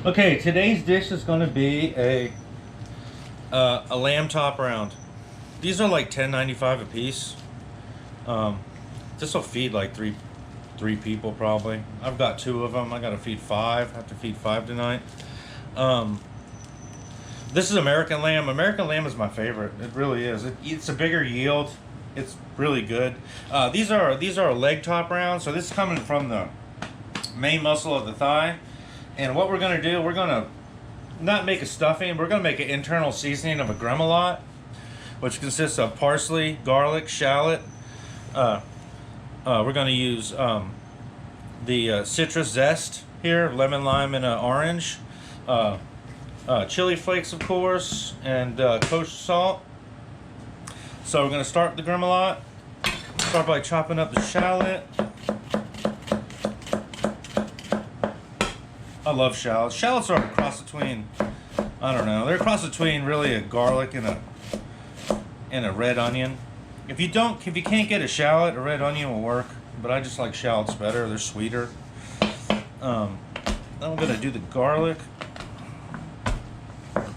Okay, today's dish is going to be a lamb top round. These are like $10.95 a piece. This will feed like three people probably. I've got two of them. I got to feed five. I have to feed five tonight. This is American lamb. American lamb is my favorite. It really is. It's a bigger yield. It's really good. These are a leg top round. So this is coming from the main muscle of the thigh. And what we're going to do, we're going to not make a stuffing. We're going to make an internal seasoning of a gremolata, which consists of parsley, garlic, shallot. We're going to use the citrus zest here, lemon, lime, and orange. Chili flakes, of course, and kosher salt. So we're going to start with the gremolata. Start by chopping up the shallot. I love shallots. Shallots are a cross between, I don't know, they're a cross between really a garlic and a red onion. If you can't get a shallot, a red onion will work, but I just like shallots better. They're sweeter. Then I'm gonna do the garlic.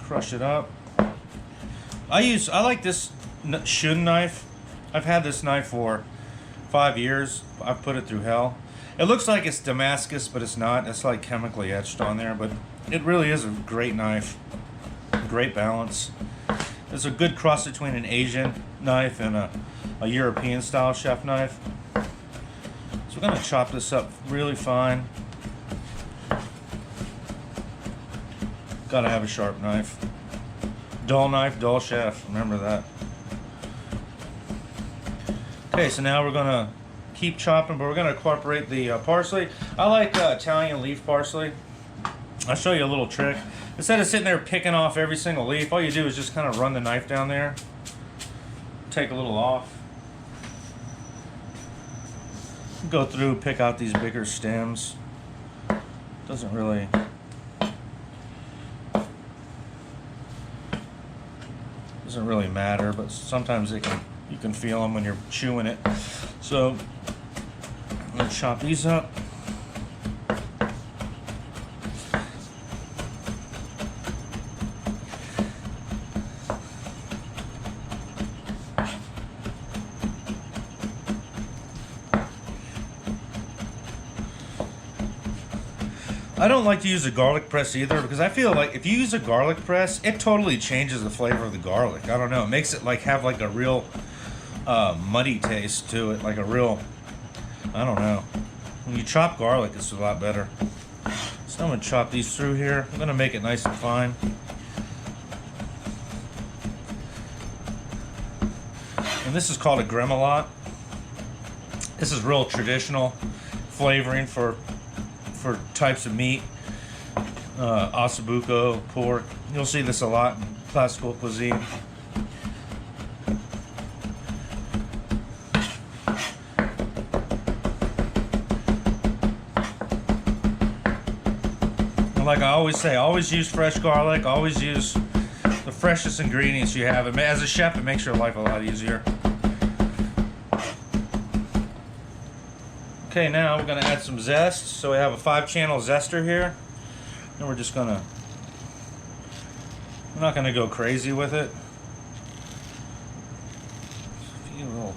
Crush it up. I like this shun knife. I've had this knife for 5 years. I've put it through hell. It looks like it's Damascus, but it's not. It's like chemically etched on there, but it really is a great knife. Great balance. It's a good cross between an Asian knife and a European style chef knife. So we're gonna chop this up really fine. Gotta have a sharp knife. Knife, dull chef. Remember that. Okay, so now we're gonna keep chopping, but we're going to incorporate the parsley. I like Italian leaf parsley. I'll show you a little trick. Instead of sitting there picking off every single leaf, all you do is just kind of run the knife down there, take a little off, go through, pick out these bigger stems. Doesn't really matter, but sometimes you can feel them when you're chewing it. So I'm going to chop these up. I don't like to use a garlic press either, because I feel like if you use a garlic press, it totally changes the flavor of the garlic. I don't know. It makes it like have like a real muddy taste to it, like a real, I don't know. When you chop garlic, it's a lot better. So I'm going to chop these through here. I'm going to make it nice and fine. And this is called a gremolata. This is real traditional flavoring for types of meat. Ossobuco, pork. You'll see this a lot in classical cuisine. Like I always say, always use fresh garlic, always use the freshest ingredients you have. As a chef, it makes your life a lot easier. Okay, now we're going to add some zest. So we have a 5-channel zester here. And we're not going to go crazy with it. A few little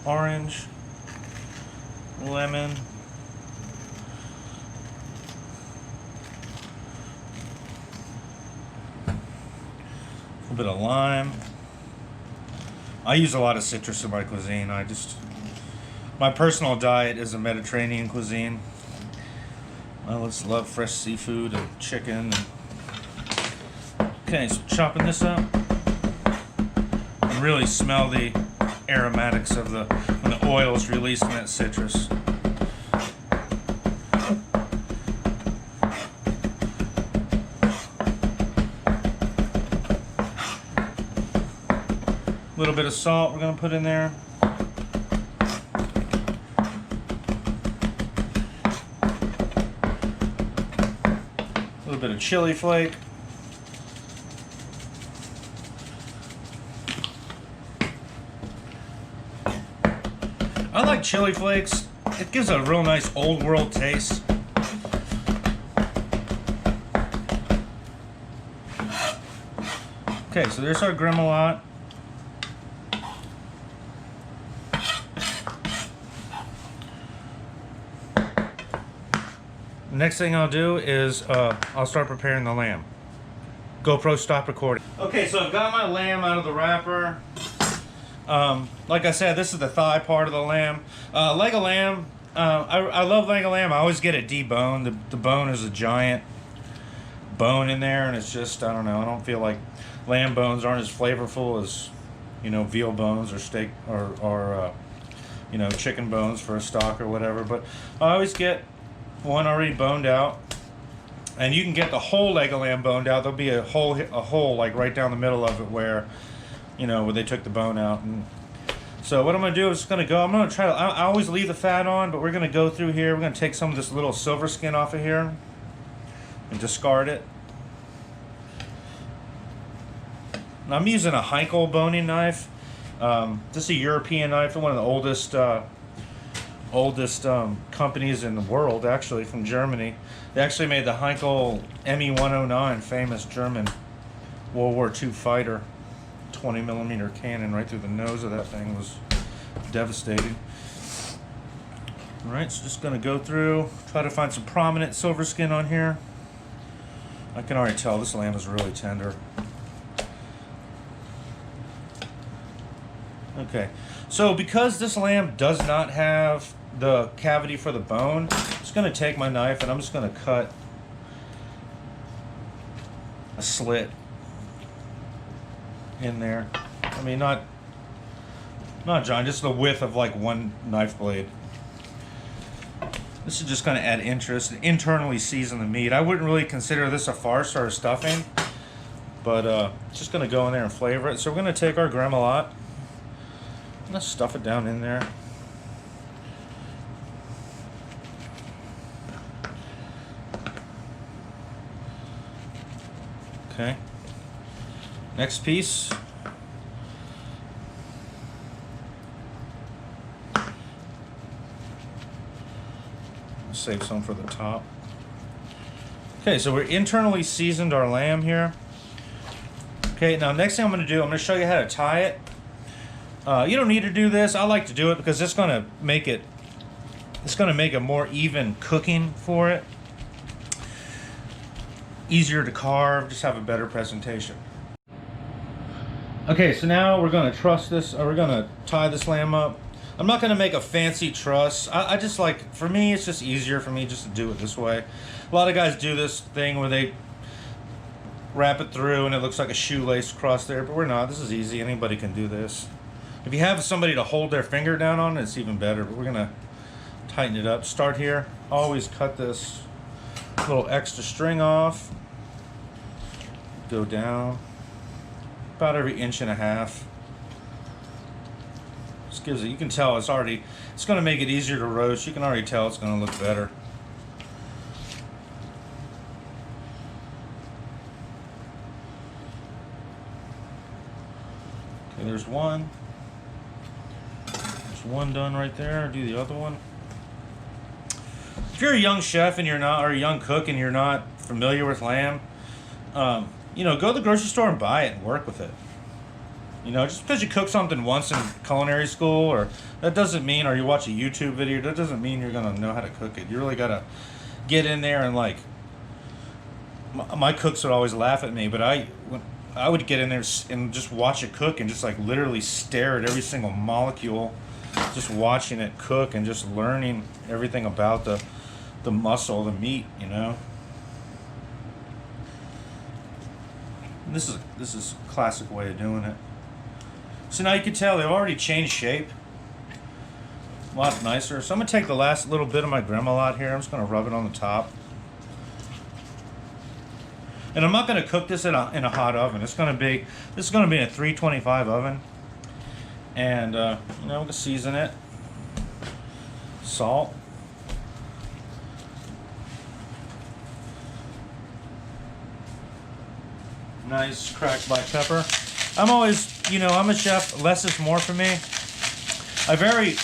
orange, lemon. A bit of lime. I use a lot of citrus in my cuisine. My personal diet is a Mediterranean cuisine. I love fresh seafood and chicken. Okay, so chopping this up. And really smell the aromatics of when the oil is released from that citrus. A little bit of salt we're going to put in there. A little bit of chili flake. I like chili flakes. It gives a real nice old world taste. Okay, so there's our gremolata. Next thing I'll do is I'll start preparing the lamb. GoPro, stop recording. Okay, so I've got my lamb out of the wrapper. Like I said, this is the thigh part of the lamb. Leg of lamb, I love leg of lamb. I always get it deboned. The bone is a giant bone in there, and it's just, I don't know, I don't feel like lamb bones aren't as flavorful as, you know, veal bones or steak or you know, chicken bones for a stock or whatever. But I always get one already boned out, and you can get the whole leg of lamb boned out. There'll be a hole like right down the middle of it where, you know, where they took the bone out. And so what I'm gonna do is I'm gonna try to, I always leave the fat on, but we're gonna go through here. We're gonna take some of this little silver skin off of here and discard it. And I'm using a Heinkel boning knife. This is a European knife, one of the oldest companies in the world, actually, from Germany. They actually made the Heinkel ME-109, famous German World War II fighter. 20mm cannon right through the nose of that thing was devastating. Alright, so just gonna go through, try to find some prominent silver skin on here. I can already tell this lamb is really tender. Okay, so because this lamb does not have the cavity for the bone, I'm just going to take my knife and I'm just going to cut a slit in there. I mean, not giant, just the width of like one knife blade. This is just going to add interest, internally season the meat. I wouldn't really consider this a farce or a stuffing, but just going to go in there and flavor it. So we're going to take our gremolata. Let's stuff it down in there. Okay. Next piece. Save some for the top. Okay, so we're internally seasoned our lamb here. Okay, now next thing I'm going to do, I'm going to show you how to tie it. You don't need to do this. I like to do it because it's going to make it a more even cooking for it. Easier to carve, just have a better presentation. Okay, so now we're going to truss this, or we're going to tie this lamb up. I'm not going to make a fancy truss. I just like, for me, it's just easier for me just to do it this way. A lot of guys do this thing where they wrap it through and it looks like a shoelace across there, but we're not. This is easy. Anybody can do this. If you have somebody to hold their finger down on it, it's even better, but we're going to tighten it up. Start here. Always cut this little extra string off. Go down about every 1.5 inches. Just gives it, you can tell it's going to make it easier to roast. You can already tell it's going to look better. Okay, there's one. There's one done right there. Do the other one. If you're a young chef and you're not, or a young cook and you're not familiar with lamb, you know, go to the grocery store and buy it and work with it. You know, just because you cook something once in culinary school, or that doesn't mean, or you watch a YouTube video, that doesn't mean you're gonna know how to cook it. You really gotta get in there and, like, my cooks would always laugh at me, but I would get in there and just watch it cook and just like literally stare at every single molecule, just watching it cook and just learning everything about the muscle, the meat, you know. This is a classic way of doing it. So now you can tell they've already changed shape. A lot nicer. So I'm gonna take the last little bit of my gremolata here. I'm just gonna rub it on the top. And I'm not gonna cook this in a hot oven. This is gonna be in a 325 oven. And you know, we're gonna season it. Salt. Nice cracked black pepper. I'm always, you know, I'm a chef, less is more for me. I very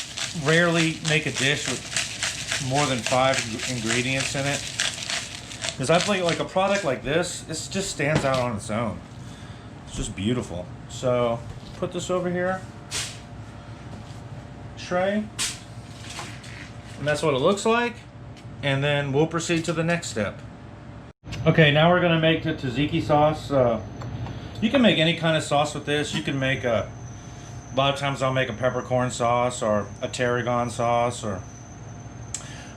rarely make a dish with more than 5 ingredients in it. Because I feel like a product like this, it just stands out on its own. It's just beautiful. So put this over here, tray, and that's what it looks like. And then we'll proceed to the next step. Okay, now we're gonna make the tzatziki sauce. You can make any kind of sauce with this. You can make a lot of times I'll make a peppercorn sauce or a tarragon sauce,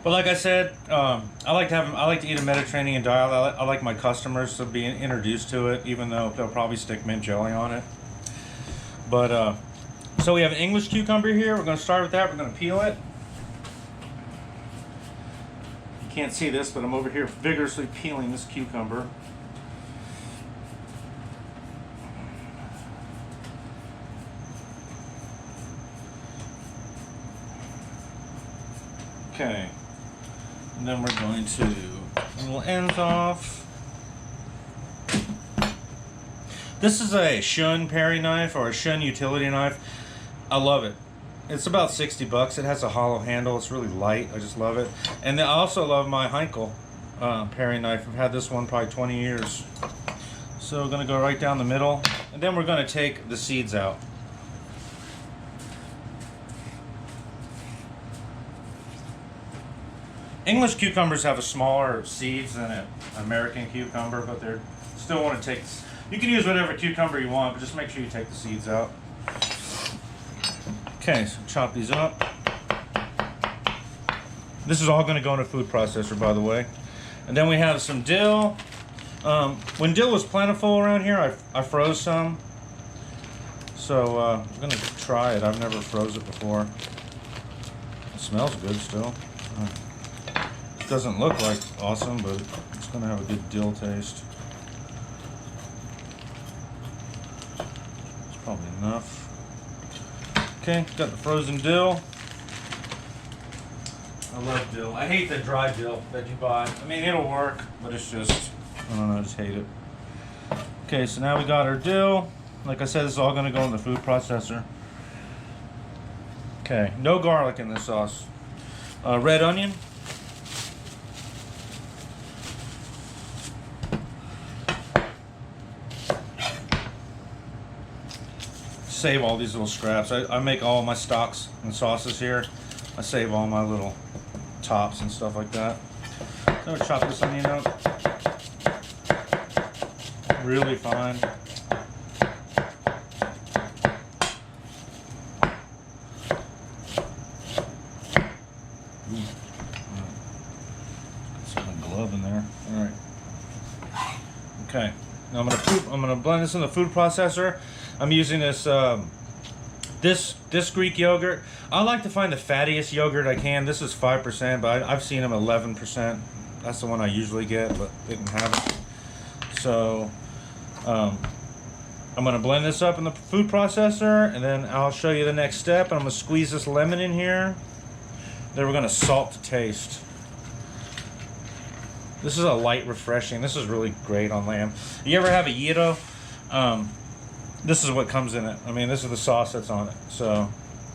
but like I said, I like to eat a Mediterranean diet. I like my customers to be introduced to it, even though they'll probably stick mint jelly on it. But so we have an English cucumber here. We're going to start with that. We're going to peel it. You can't see this, but I'm over here vigorously peeling this cucumber. Okay, and then we're going to little ends off. This is a Shun paring knife or a Shun utility knife. I love it. It's about 60 bucks. It has a hollow handle. It's really light. I just love it. And then I also love my Heinkel paring knife. I've had this one probably 20 years. So we're going to go right down the middle, and then we're going to take the seeds out. English cucumbers have a smaller seeds than an American cucumber, but they're still want to take. You can use whatever cucumber you want, but just make sure you take the seeds out. Okay, so chop these up. This is all going to go in a food processor, by the way. And then we have some dill. When dill was plentiful around here, I froze some. So I'm going to try it. I've never froze it before. It smells good still. Doesn't look like awesome, but it's gonna have a good dill taste. It's probably enough. Okay, got the frozen dill. I love dill. I hate the dry dill that you buy. I mean, it'll work, but it's just, I don't know, I just hate it. Okay, so now we got our dill. Like I said, this is all gonna go in the food processor. Okay, no garlic in this sauce. Red onion. Save all these little scraps. I make all my stocks and sauces here. I save all my little tops and stuff like that. So I'm gonna chop this onion up really fine. Got some glove in there. All right. Okay. Now I'm gonna blend this in the food processor. I'm using this this Greek yogurt. I like to find the fattiest yogurt I can. This is 5%, but I've seen them 11%. That's the one I usually get, but they didn't have it. So I'm gonna blend this up in the food processor, and then I'll show you the next step. I'm gonna squeeze this lemon in here. Then we're gonna salt to taste. This is a light refreshing. This is really great on lamb. You ever have a gyro? This is what comes in it. I mean, this is the sauce that's on it. So,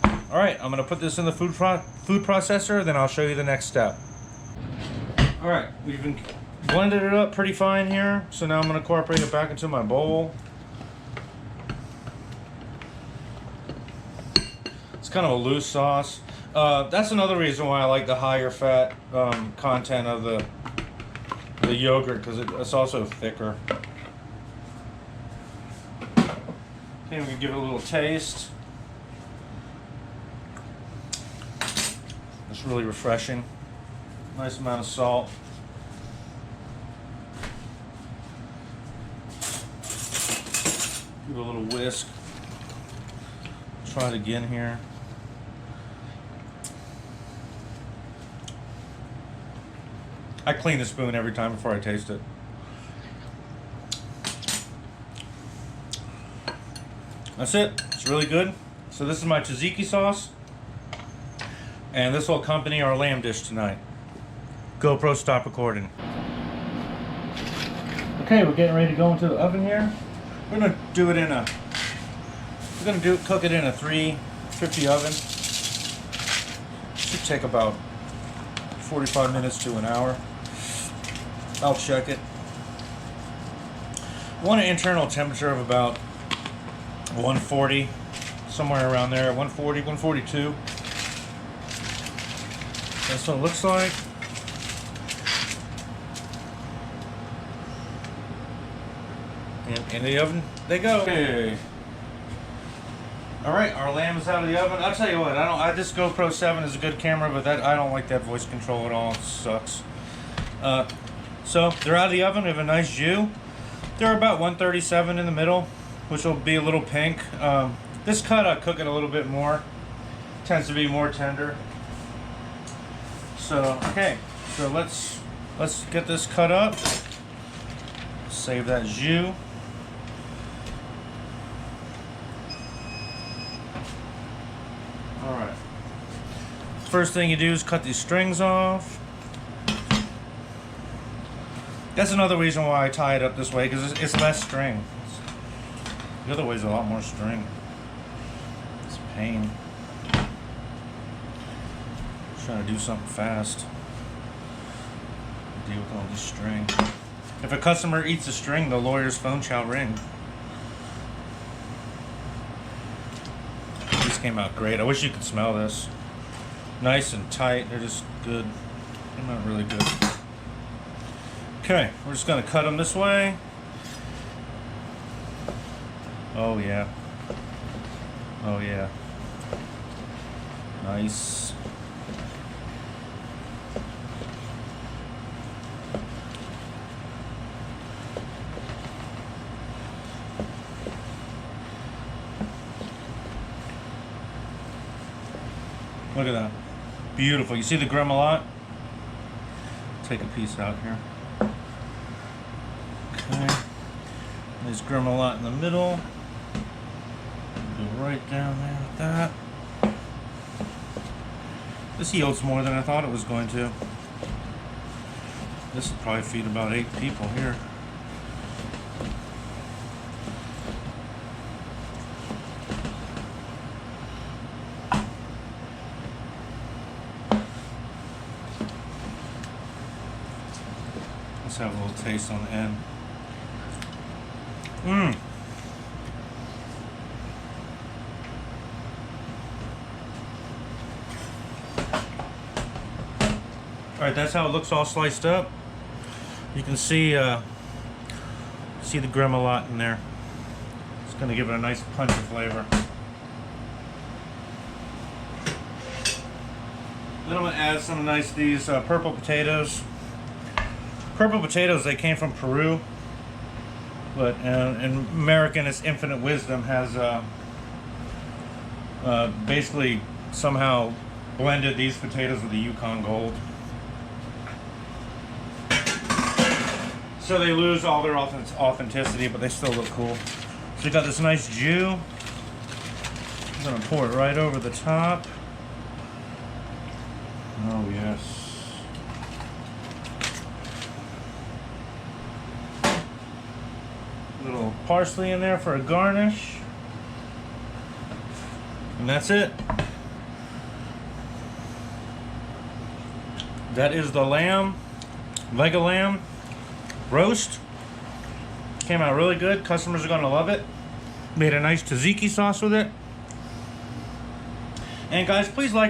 all right, I'm gonna put this in the food processor, then I'll show you the next step. All right, we've been blended it up pretty fine here. So now I'm gonna incorporate it back into my bowl. It's kind of a loose sauce. That's another reason why I like the higher fat content of the yogurt, because it's also thicker. Okay, we can give it a little taste. It's really refreshing. Nice amount of salt. Give it a little whisk. Try it again here. I clean the spoon every time before I taste it. That's it. It's really good. So this is my tzatziki sauce, and this will accompany our lamb dish tonight. GoPro, stop recording. Okay, we're getting ready to go into the oven here. We're gonna do it in a. We're gonna cook it in a 350 oven. Should take about 45 minutes to an hour. I'll check it. I want an internal temperature of about 140, somewhere around there, 140, 142. That's what it looks like. And in the oven they go. Okay. All right, our lamb is out of the oven. I'll tell you what, this GoPro 7 is a good camera, but I don't like that voice control at all. It sucks. So they're out of the oven. We have a nice jus. They're about 137 in the middle, which will be a little pink. This cut, I cook it a little bit more. Tends to be more tender. So okay, so let's get this cut up. Save that jus. All right. First thing you do is cut these strings off. That's another reason why I tie it up this way, because it's less string. The other way's a lot more string. It's a pain. Trying to do something fast. Deal with all this string. If a customer eats a string, the lawyer's phone shall ring. These came out great. I wish you could smell this. Nice and tight. They're just good. They're not really good. Okay, we're just gonna cut them this way. Oh yeah. Oh yeah. Nice. Look at that. Beautiful. You see the gremolata? Take a piece out here. Okay. There's gremolata in the middle. Go right down there with that. This yields more than I thought it was going to. This will probably feed about 8 people here. Let's have a little taste on the end. Mmm. Alright, that's how it looks all sliced up. You can see the gremolata in there. It's going to give it a nice punch of flavor. Then I'm going to add some these purple potatoes. Purple potatoes, they came from Peru, but an American, its infinite wisdom, has basically somehow blended these potatoes with the Yukon Gold. So they lose all their authenticity, but they still look cool. So you got this nice jus. I'm gonna pour it right over the top. Oh yes. Little parsley in there for a garnish. And that's it. That is the lamb, leg of lamb roast. Came out really good. Customers are going to love it. Made a nice tzatziki sauce with it. And guys, please like